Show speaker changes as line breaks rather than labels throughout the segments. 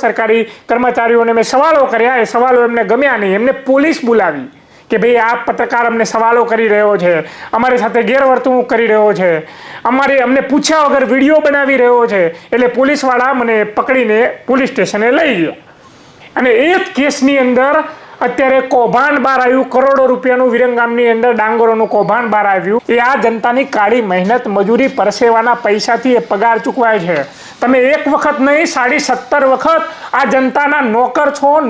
સરકારી કર્મચારીઓને મેં સવાલો કર્યા, એ સવાલો એમને ગમ્યા નહીં, એમને પોલીસ બોલાવી કે ભાઈ આ પત્રકાર અમને સવાલો કરી રહ્યો છે, અમારી સાથે ગેરવર્તણૂક કરી રહ્યો છે, અમને પૂછ્યા વગર વિડીયો બનાવી રહ્યો છે, એટલે પોલીસવાળા મને પકડીને પોલીસ સ્ટેશને લઈ ગયા. અને એ જ કેસની અંદર અત્યારે કૌભાંડ બહાર આવ્યું, કરોડો રૂપિયાનું વિરંગામની અંદર ડાંગરોનું કૌભાંડ બહાર આવ્યું. એ આ જનતાની કાળી મહેનત મજૂરી પરસેવાના પૈસાથી એ પગાર ચૂકવાય છે. તમે એક વખત નહીં 17.5 વખત આ જનતાના નોકર છો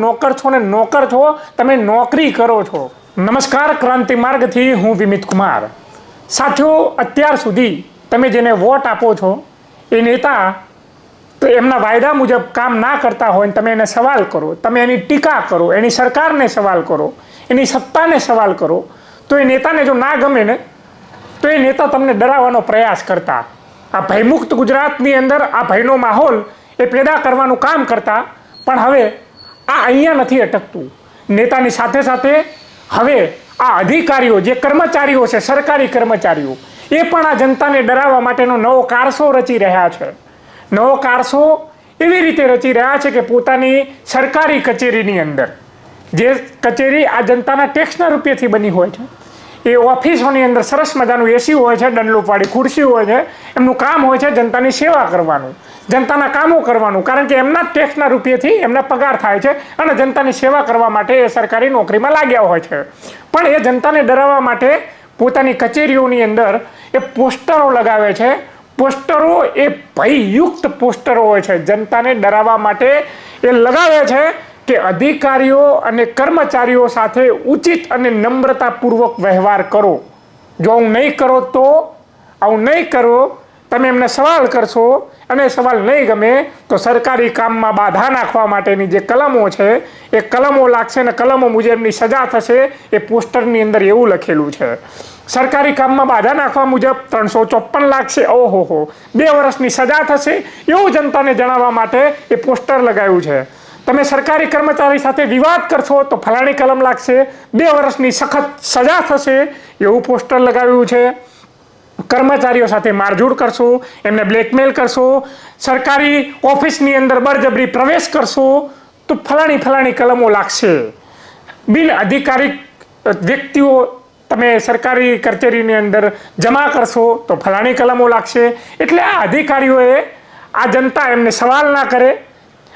ને નોકર છો, તમે નોકરી કરો છો. નમસ્કાર, ક્રાંતિ માર્ગથી હું વિમિત કુમાર. સાથીઓ, અત્યાર સુધી તમે જેને વોટ આપો છો એ નેતા તો એમના વાયદા મુજબ કામ ના કરતા હોય, તમે એને સવાલ કરો, તમે એની ટીકા કરો, એની સરકારને સવાલ કરો, એની સત્તાને સવાલ કરો, તો એ નેતાને જો ના ગમે ને તો એ નેતા તમને ડરાવવાનો પ્રયાસ કરતા, આ ભયમુક્ત ગુજરાતની અંદર આ ભયનો માહોલ એ પેદા કરવાનું કામ કરતા. પણ હવે આ અહીંયા નથી અટકતું. નેતાની સાથે સાથે હવે આ અધિકારીઓ જે કર્મચારીઓ છે, સરકારી કર્મચારીઓ, એ પણ આ જનતાને ડરાવવા માટેનો નવો કારસો રચી રહ્યા છે. નવો કારસો એવી રીતે રચી રહ્યા છે કે પોતાની સરકારી કચેરીની અંદર, જે કચેરી આ જનતાના ટેક્સના રૂપિયાથી બની હોય છે, એ ઓફિસોની અંદર સરસ મજાનું એસી હોય છે, ડનલોપવાળી ખુરશી હોય છે, એમનું કામ હોય છે જનતાની સેવા કરવાનું, જનતાના કામો કરવાનું, કારણ કે એમના ટેક્સના રૂપિયાથી એમના પગાર થાય છે અને જનતાની સેવા કરવા માટે એ સરકારી નોકરીમાં લાગ્યા હોય છે. પણ એ જનતાને ડરાવવા માટે પોતાની કચેરીઓની અંદર એ પોસ્ટરો લગાવે છે. પોસ્ટરો એ ભયયુક્ત પોસ્ટરો હોય છે, જનતાને ડરાવવા માટે એ લગાવે છે કે અધિકારીઓ અને કર્મચારીઓ સાથે ઉચિત અને નમ્રતાપૂર્વક વ્યવહાર કરો. જો આવું નહીં કરો તો આવું નહીં કરો, તમે એમને સવાલ કરશો અને સવાલ નહીં ગમે તો સરકારી કામમાં બાધા નાખવા માટેની જે કલમો છે એ કલમો લાગશે અને કલમો મુજબની સજા થશે. એ પોસ્ટરની અંદર એવું લખેલું છે. સરકારી કામમાં બાધા નાખવા મુજબ 354 લાગશે, ઓહો 2 વર્ષની સજા થશે, એવું જનતાને જણાવવા માટે એ પોસ્ટર લગાવ્યું છે. તમે સરકારી કર્મચારી સાથે વિવાદ કરશો તો ફલાણી કલમ લાગશે, 2 વર્ષની સખત સજા થશે, એવું પોસ્ટર લગાવ્યું છે. કર્મચારીઓ સાથે મારઝૂડ કરશો, એમને બ્લેકમેલ કરશો, સરકારી ઓફિસની અંદર બળજબરી પ્રવેશ કરશો તો ફલાણી કલમો લાગશે. બિન અધિકારી વ્યક્તિઓ તમે સરકારી કચેરીની અંદર જમા કરશો તો ફલાણી કલમો લાગશે. એટલે આ અધિકારીઓએ આ જનતા એમને સવાલ ના કરે,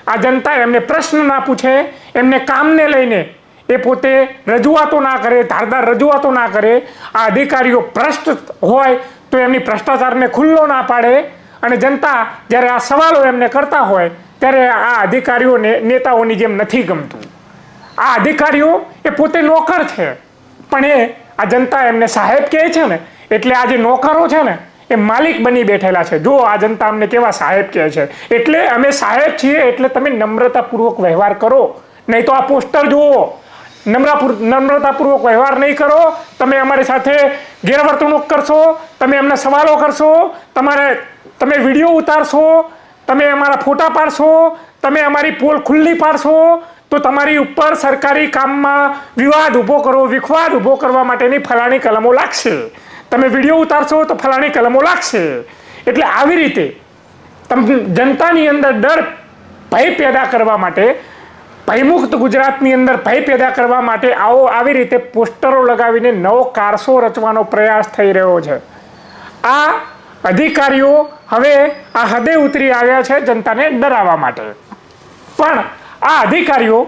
આ જનતા એમને પ્રશ્ન ના પૂછે, એમને કામને લઈને એ પોતે રજૂઆતો ના કરે, ધારદાર રજૂઆતો ના કરે. આ અધિકારીઓ ભ્રષ્ટ હોય તો એમની ભ્રષ્ટાચારને ખુલ્લો ના પાડે. અને જનતા જ્યારે આ સવાલો એમને કરતા હોય ત્યારે આ અધિકારીઓને નેતાઓની જેમ નથી ગમતું. આ અધિકારીઓ એ પોતે નોકર છે, પણ આ જનતા એમને સાહેબ કહે છે ને, એટલે આ જે નોકરો છે ને એ માલિક બની બેઠેલા છે. જો આ જનતા અમને કેવા સાહેબ કહે છે, એટલે અમે સાહેબ છીએ, એટલે તમે નમ્રતાપૂર્વક વ્યવહાર કરો, નહીં તો આ પોસ્ટર જુઓ. નમ્રતાપૂર્વક વ્યવહાર નહીં કરો, તમે અમારી સાથે ગેરવર્તણૂક કરશો, તમે એમને સવાલો કરશો, તમે વિડીયો ઉતારશો, તમે અમારા ફોટા પાડશો, તમે અમારી પોલ ખુલ્લી પાડશો તો તમારી ઉપર સરકારી કામમાં વિવાદ ઊભો કરો, વિખવાદ ઊભો કરવા માટેની ફલાણી કલમો લાગશે. તમે વિડીયો ઉતારશો તો ફલાણી કલમો લાગશે. એટલે આવી રીતે જનતાની અંદર ડર, ભય પેદા કરવા માટે, ભયમુક્ત ગુજરાતની અંદર ભય પેદા કરવા માટે આવી રીતે પોસ્ટરો લગાવીને નવો કારસો રચવાનો પ્રયાસ થઈ રહ્યો છે. આ અધિકારીઓ હવે આ હદે ઉતરી આવ્યા છે જનતાને ડરાવવા માટે. પણ આ અધિકારીઓ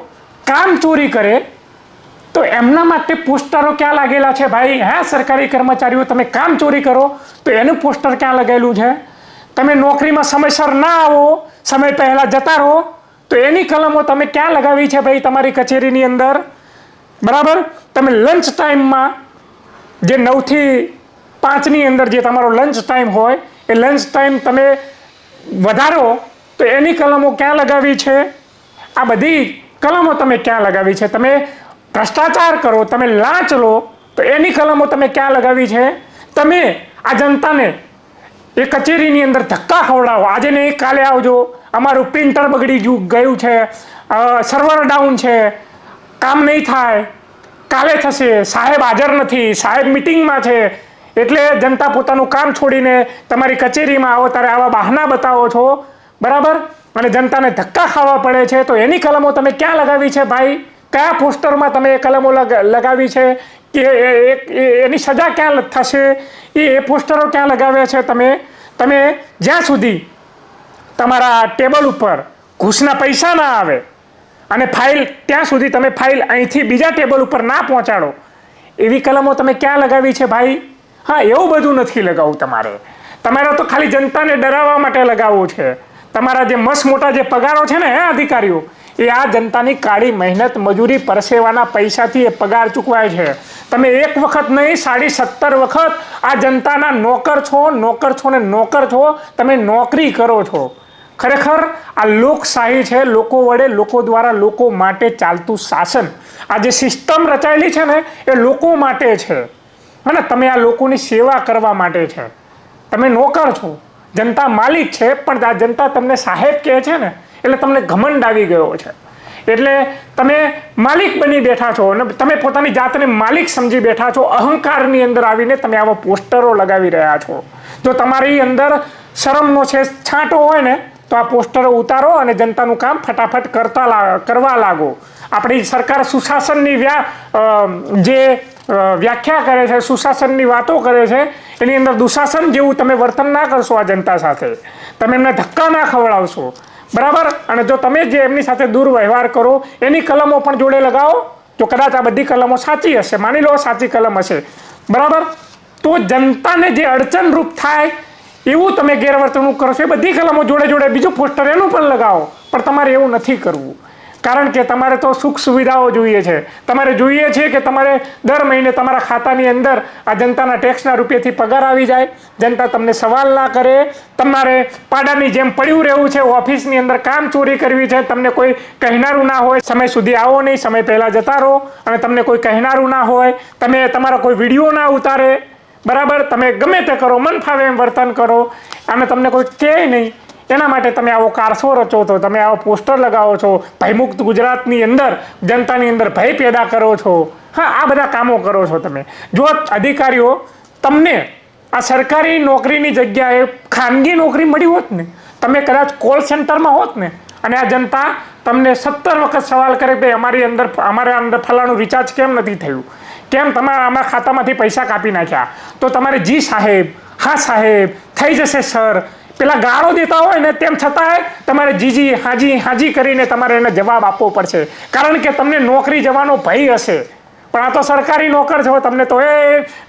કામ ચોરી કરે તો એમના માટે પોસ્ટરો ક્યાં લાગેલા છે ભાઈ? હા, સરકારી કર્મચારીઓ તમે કામ ચોરી કરો તો એનું પોસ્ટર ક્યાં લગાવેલું છે? તમે નોકરીમાં સમયસર ના આવો, સમય પહેલાં જતા રહો તો એની કલમો તમે ક્યાં લગાવી છે ભાઈ તમારી કચેરીની અંદર? બરાબર, તમે લંચ ટાઈમમાં જે 9 થી 5ની અંદર જે તમારો લંચ ટાઈમ હોય એ લંચ ટાઈમ તમે વધારો તો એની કલમો ક્યાં લગાવી છે? આ બધી કલમો તમે ક્યાં લગાવી છે? તમે ભ્રષ્ટાચાર કરો, તમે લાંચ લો તો એની કલમો તમે ક્યાં લગાવી છે? તમે આ જનતાને એ કચેરીની અંદર ધક્કા ખવડાવો, આજે નહીં કાલે આવજો, અમારું પ્રિન્ટર બગડી ગયું છે, સર્વર ડાઉન છે, કામ નહીં થાય, કાલે થશે, સાહેબ હાજર નથી, સાહેબ મિટિંગમાં છે, એટલે જનતા પોતાનું કામ છોડીને તમારી કચેરીમાં આવો ત્યારે આવા બહાના બતાવો છો. બરાબર, અને જનતાને ધક્કા ખાવા પડે છે, તો એની કલમો તમે ક્યાં લગાવી છે ભાઈ? કયા પોસ્ટરમાં તમે એ કલમો લગાવી છે કે એની સજા ક્યાં થશે? એ પોસ્ટરો ક્યાં લગાવ્યા છે તમે જ્યાં સુધી તમારા ટેબલ ઉપર ઘૂસના પૈસા ના આવે અને ફાઇલ ત્યાં સુધી તમે ફાઇલ અહીંથી બીજા ટેબલ ઉપર ના પહોંચાડો, એવી કલમો તમે ક્યાં લગાવી છે ભાઈ? હા, એવું બધું નથી લગાવવું તમારે તો ખાલી જનતાને ડરાવવા માટે લગાવવું છે. તમારા જે મસ્ત મોટા જે પગારો છે ને અધિકારીઓ, એ આ જનતાની કાળી મહેનત મજૂરી પરસેવાના પૈસાથી એ પગાર ચૂકવાય છે. તમે એક વખત નહીં 17.5 વખત આ જનતાના નોકર છો ને નોકર છો. તમે નોકરી કરો છો. ખરેખર આ લોકશાહી છે, લોકો વડે લોકો દ્વારા લોકો માટે ચાલતું શાસન. આ જે સિસ્ટમ રચાયેલી છે ને એ લોકો માટે છે અને તમે આ લોકોની સેવા કરવા માટે છે. તમે નોકર છો, જનતા માલિક છે, પણ આ જનતા તમને સાહેબ કહે છે ને એટલે તમને ઘમંડ આવી ગયો છે. એટલે તમે માલિક બની બેઠા છો અને તમે પોતાની જાતને માલિક સમજી બેઠા છો. અહંકારની અંદર આવીને તમે આવા પોસ્ટરો લગાવી રહ્યા છો. જો તમારી અંદર શરમનો છે છાંટો હોય ને તો આ પોસ્ટરો ઉતારો અને જનતાનું કામ ફટાફટ કરવા લાગો. આપણી સરકાર સુશાસનની વ્યાખ્યા કરે છે, સુશાસનની વાતો કરે છે, એની અંદર દુશાસન જેવું તમે વર્તન ના કરશો. આ જનતા સાથે તમે એમને ધક્કા ના ખવડાવશો, બરાબર? અને જો તમે જે એમની સાથે દુર્વ્યવહાર કરો એની કલમો પણ જોડે લગાવો. જો કદાચ આ બધી કલમો સાચી હશે, માની લો સાચી કલમ હશે, બરાબર, તો જનતાને જે અડચણરૂપ થાય એવું તમે ગેરવર્તણૂક કરો છો. એ બધી કલમો જોડે જોડે બીજું પોસ્ટર એનું પણ લગાવો. પણ તમારે એવું નથી કરવું, કારણ કે તમારે તો સુખ સુવિધાઓ જોઈએ છે. તમારે જોઈએ છે કે તમારે દર મહિને તમારા ખાતાની અંદર આ જનતાના ટેક્સના રૂપિયાથી પગાર આવી જાય, જનતા તમને સવાલ ના કરે, તમારે પાડાની જેમ પડ્યું રહેવું છે, ઓફિસની અંદર કામ ચોરી કરવી છે, તમને કોઈ કહેનારું ના હોય, સમય સુધી આવો નહીં, સમય પહેલાં જતા રહો, અને તમને કોઈ કહેનારું ના હોય, તમે તમારા કોઈ વિડીયો ના ઉતારે, બરાબર, તમે ગમે તે કરો, મન ફાવે એમ વર્તન કરો અને તમને કોઈ કહે નહીં. એના માટે તમે આવો કારસો રચો છો, તમે આવો પોસ્ટર લગાવો છો, ભયમુક્ત ગુજરાતની અંદર જનતાની અંદર ભય પેદા કરો છો. હા, આ બધા કામો કરો છો તમે. જો અધિકારીઓ તમને આ સરકારી નોકરીની જગ્યાએ ખાનગી નોકરી મળી હોત ને, તમે કદાચ કોલ સેન્ટરમાં હોત ને, અને આ જનતા તમને 17 વખત સવાલ કરે કે અમારા અંદર ફલાણું રિચાર્જ કેમ નથી થયું, કેમ તમારા અમારા ખાતામાંથી પૈસા કાપી નાખ્યા, તો તમારે જી સાહેબ, હા સાહેબ, થઈ જશે સર, પેલા ગાળો દેતા હોય ને તેમ છતાંય તમારે જીજી હાજી કરીને તમારે એને જવાબ આપવો પડશે, કારણ કે તમને નોકરી જવાનો ભય હશે. પણ આ તો સરકારી નોકર છો, તમને તો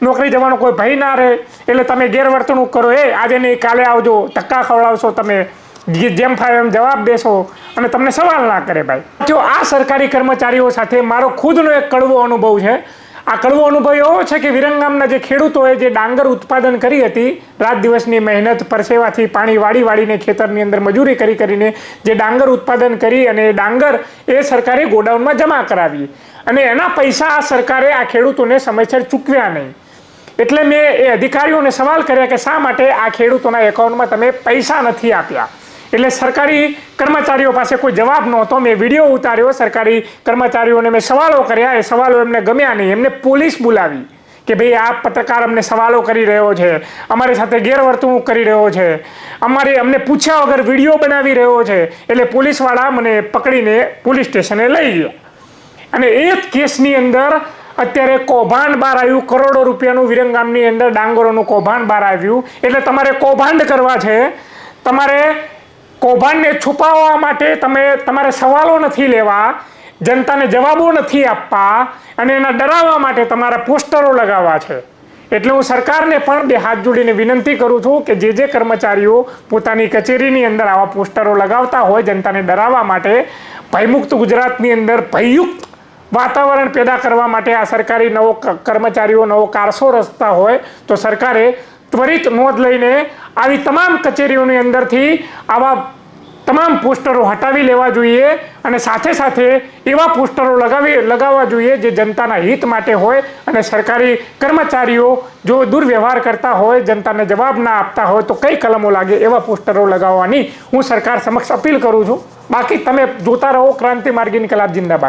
નોકરી જવાનો કોઈ ભય ના રહે, એટલે તમે ગેરવર્તણૂક કરો. આજે નહીં કાલે આવજો, ધક્કા ખવડાવશો, તમે જેમ ફાવે એમ જવાબ દેશો અને તમને સવાલ ના કરે ભાઈ. જો આ સરકારી કર્મચારીઓ સાથે મારો ખુદનો એક કડવો અનુભવ છે. આ કડવો અનુભવ એવો છે કે વિરંગામના જે ખેડૂતોએ જે ડાંગર ઉત્પાદન કરી હતી, રાત દિવસની મહેનત પરસેવાથી પાણી વાળીને ખેતરની અંદર મજૂરી કરીને જે ડાંગર ઉત્પાદન કરી અને એ ડાંગર એ સરકારે ગોડાઉનમાં જમા કરાવી અને એના પૈસા આ સરકારે આ ખેડૂતોને સમયસર ચૂકવ્યા નહીં. એટલે મેં એ અધિકારીઓને સવાલ કર્યા કે શા માટે આ ખેડૂતોના એકાઉન્ટમાં તમે પૈસા નથી આપ્યા. એટલે સરકારી કર્મચારીઓ પાસે કોઈ જવાબ નહોતો. મેં વિડીયો ઉતાર્યો, સરકારી કર્મચારીઓને મેં સવાલો કર્યા. એ સવાલો એમને ગમ્યા નહીં, એમને પોલીસ બોલાવી કે ભાઈ આ પત્રકાર અમને સવાલો કરી રહ્યો છે, અમારી સાથે ગેરવર્તણૂક કરી રહ્યો છે, અમને પૂછ્યા વગર વિડીયો બનાવી રહ્યો છે. એટલે પોલીસવાળા મને પકડીને પોલીસ સ્ટેશને લઈ ગયા અને એ જ કેસની અંદર અત્યારે કૌભાંડ બહાર આવ્યું. કરોડો રૂપિયાનું વિરંગામની અંદર ડાંગરોનું કૌભાંડ બહાર આવ્યું. એટલે તમારે કૌભાંડ કરવા છે, તમારે કૌભાંડને છુપાવવા માટે તમારે સવાલો નથી લેવા, જનતાને જવાબો નથી આપવા અને એના ડરાવવા માટે તમારા પોસ્ટરો લગાવવા છે. એટલે હું સરકારને પણ બે હાથ જોડીને વિનંતી કરું છું કે જે કર્મચારીઓ પોતાની કચેરીની અંદર આવા પોસ્ટરો લગાવતા હોય જનતાને ડરાવવા માટે, ભયમુક્ત ગુજરાતની અંદર ભયયુક્ત વાતાવરણ પેદા કરવા માટે આ સરકારી કર્મચારીઓ નવો કારસો રચતા હોય તો સરકારે ત્વરિત નોંધ લઈને આવી તમામ કચેરીઓની અંદરથી આવા તમામ પોસ્ટરો હટાવી લેવા જોઈએ અને સાથે સાથે એવા પોસ્ટરો લગાવવા જોઈએ જે જનતાના હિત માટે હોય. અને સરકારી કર્મચારીઓ જો દુર્વ્યવહાર કરતા હોય, જનતાને જવાબ ના આપતા હોય તો કઈ કલમો લાગે એવા પોસ્ટરો લગાવવાની હું સરકાર સમક્ષ અપીલ કરું છું. બાકી તમે જોતા રહો ક્રાંતિ માર્ગ ઇન્કલાબ જિંદાબાદ.